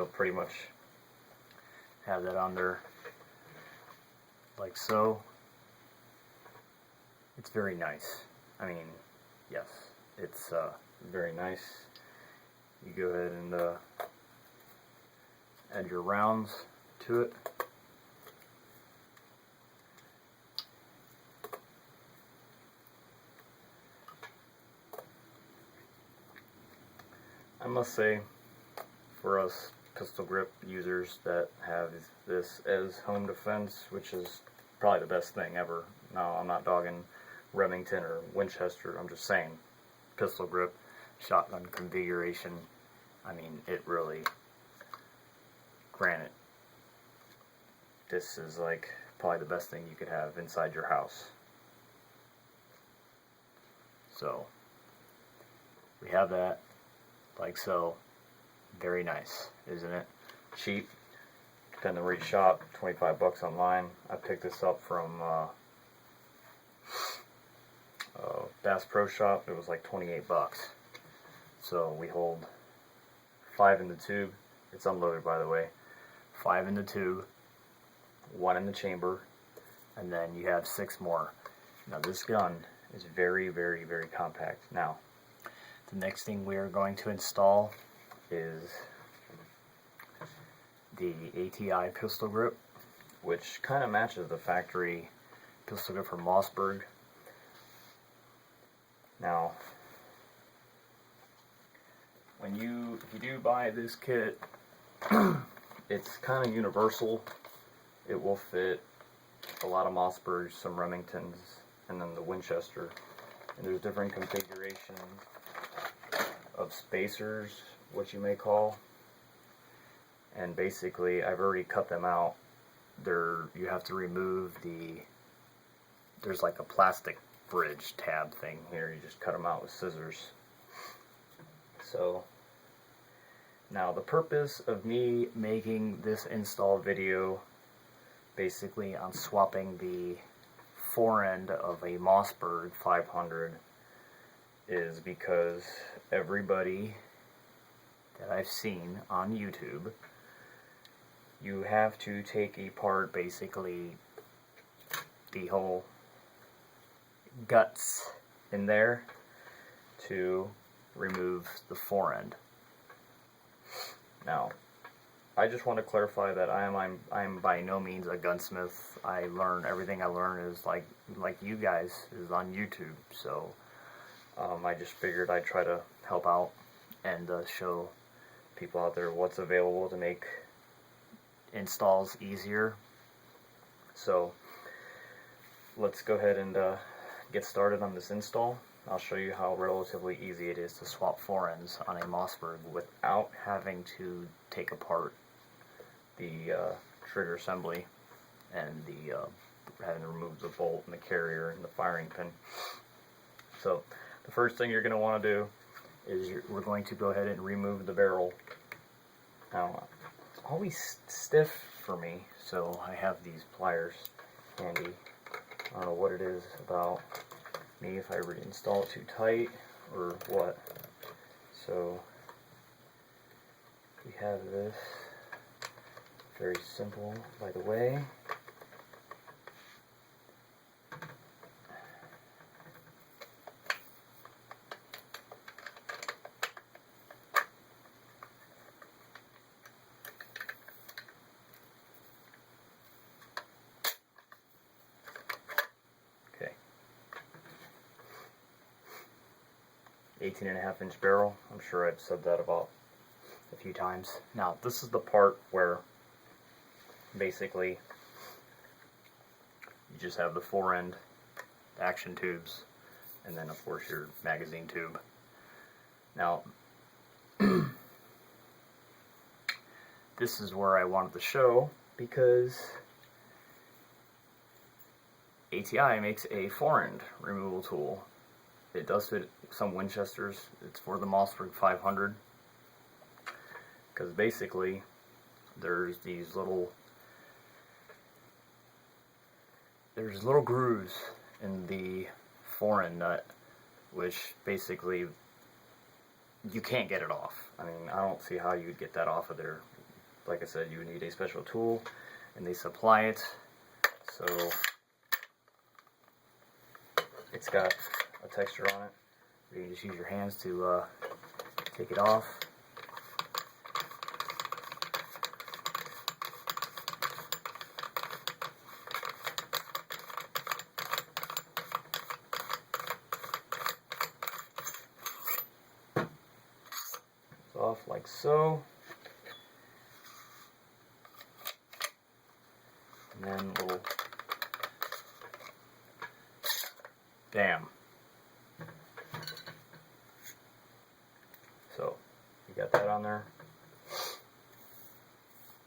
you'll pretty much have that on there like so. It's very nice. I mean, yes, it's very nice. You go ahead and add your rounds to it. I must say, for us pistol grip users that have this as home defense, which is probably the best thing ever. No, I'm not dogging Remington or Winchester, I'm just saying pistol grip, shotgun configuration. I mean, it really, granted, this is like probably the best thing you could have inside your house. So we have that like so. Very nice, isn't it? Cheap, depending on where you shop. 25 bucks online. I picked this up from Bass Pro Shop. It was like 28 bucks. So we hold 5 in the tube. It's unloaded, by the way. 5 in the tube, 1 in the chamber, and then you have 6 more. Now this gun is very, very, very compact. Now, the next thing we are going to install is the ATI pistol grip, which kind of matches the factory pistol grip from Mossberg. Now, if you do buy this kit, it's kind of universal. It will fit a lot of Mossbergs, some Remingtons, and then the Winchester. And there's different configurations of spacers, what you may call. And basically, I've already cut them out. You have to remove there's like a plastic bridge tab thing here. You just cut them out with scissors. So, now the purpose of me making this install video, basically on swapping the forend of a Mossberg 500, is because everybody that I've seen on YouTube, you have to take apart basically the whole guts in there to remove the forend. Now, I just want to clarify that I'm by no means a gunsmith. Everything I learn is like you guys, is on YouTube. So I just figured I'd try to help out and show people out there what's available to make installs easier. So let's go ahead and get started on this install. I'll show you how relatively easy it is to swap forends on a Mossberg without having to take apart the trigger assembly and having to remove the bolt and the carrier and the firing pin. So the first thing you're going to want to do is we're going to go ahead and remove the barrel. Now, it's always stiff for me, so I have these pliers handy. I don't know what it is about me, if I reinstall it too tight or what. So we have this, very simple, by the way. Okay. 18.5-inch barrel. I'm sure I've said that about a few times. Now, this is the part where basically you just have the forend, the action tubes, and then of course your magazine tube. Now, this is where I wanted to show, because ATI makes a forend removal tool. It does fit some Winchesters. It's for the Mossberg 500, because basically there's these little grooves in the forend nut, which basically you can't get it off. I mean, I don't see how you'd get that off of there like I said, you would need a special tool, and they supply it. So it's got a texture on it. You can just use your hands to take it off. It's off like so. And then we'll, bam. So you got that on there.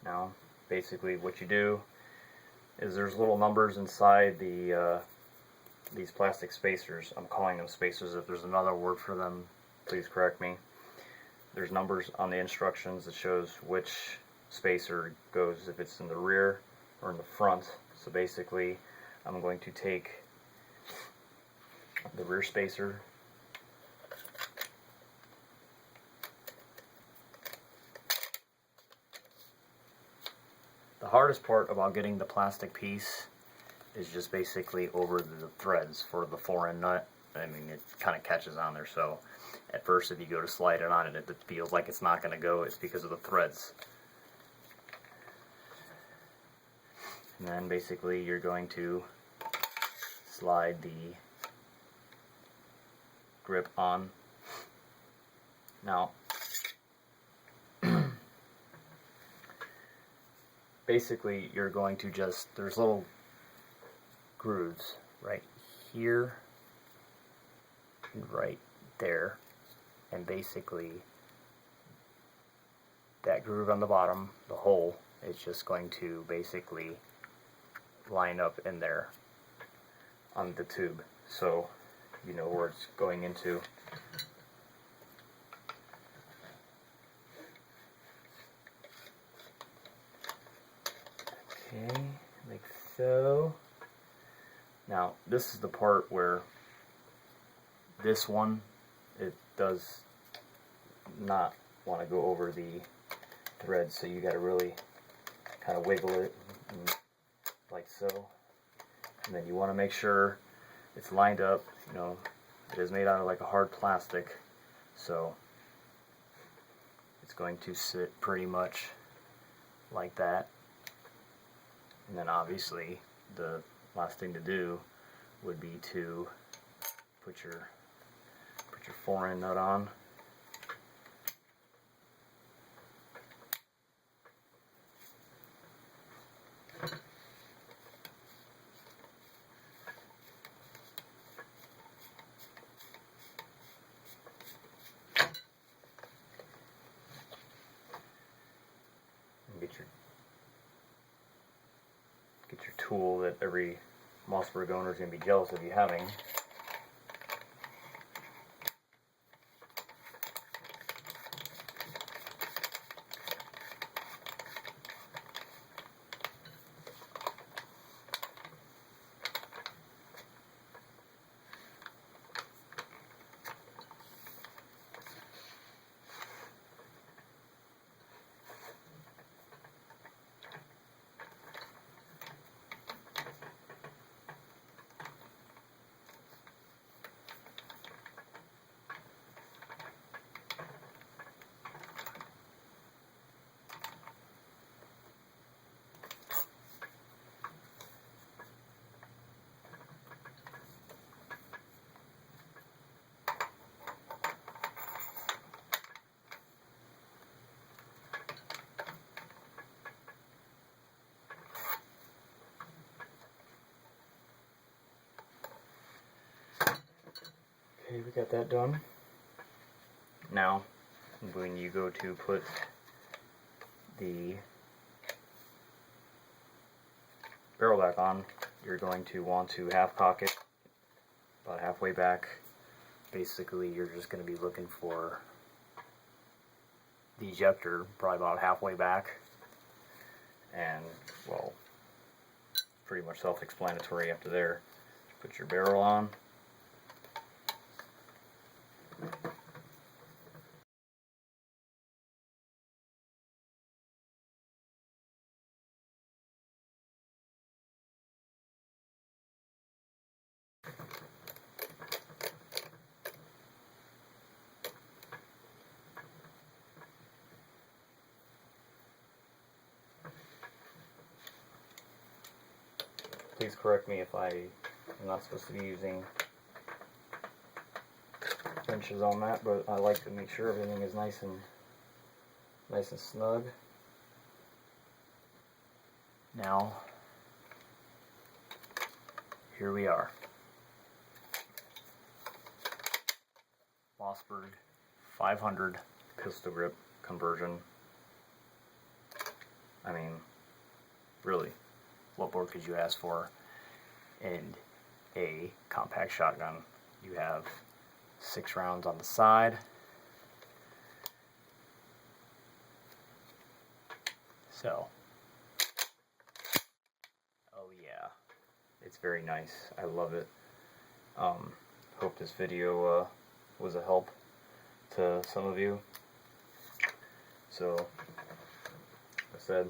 Now basically what you do is there's little numbers inside the these plastic spacers. I'm calling them spacers. If there's another word for them, please correct me. There's numbers on the instructions that shows which spacer goes, if it's in the rear or in the front. So basically I'm going to take the rear spacer, the hardest part about getting the plastic piece is just basically over the threads for the forend nut. I mean, it kind of catches on there, so at first if you go to slide it on it, it feels like it's not going to go. It's because of the threads. And then basically you're going to slide the grip on. Now basically you're going to just, there's little grooves right here and right there, and basically that groove on the bottom, the hole, is just going to basically line up in there on the tube, so you know where it's going into. Okay, like so. Now this is the part where this one, it does not want to go over the thread, so you got to really kind of wiggle it like so, and then you want to make sure it's lined up. You know, it is made out of like a hard plastic, so it's going to sit pretty much like that. And then obviously the last thing to do would be to put your forend nut on. And get your tool that every mossberg owner is going to be jealous of you having. Okay, we got that done. Now, when you go to put the barrel back on, you're going to want to half cock it about halfway back. Basically, you're just going to be looking for the ejector probably about halfway back, and well, pretty much self-explanatory after there. Put your barrel on. please correct me if I'm not supposed to be using wrenches on that, but I like to make sure everything is nice and snug. Now, here we are. Mossberg 500 pistol grip conversion. I mean, really, what more could you ask for in a compact shotgun? You have 6 rounds on the side. So, oh yeah, it's very nice. I love it. Hope this video was a help to some of you. So, like I said,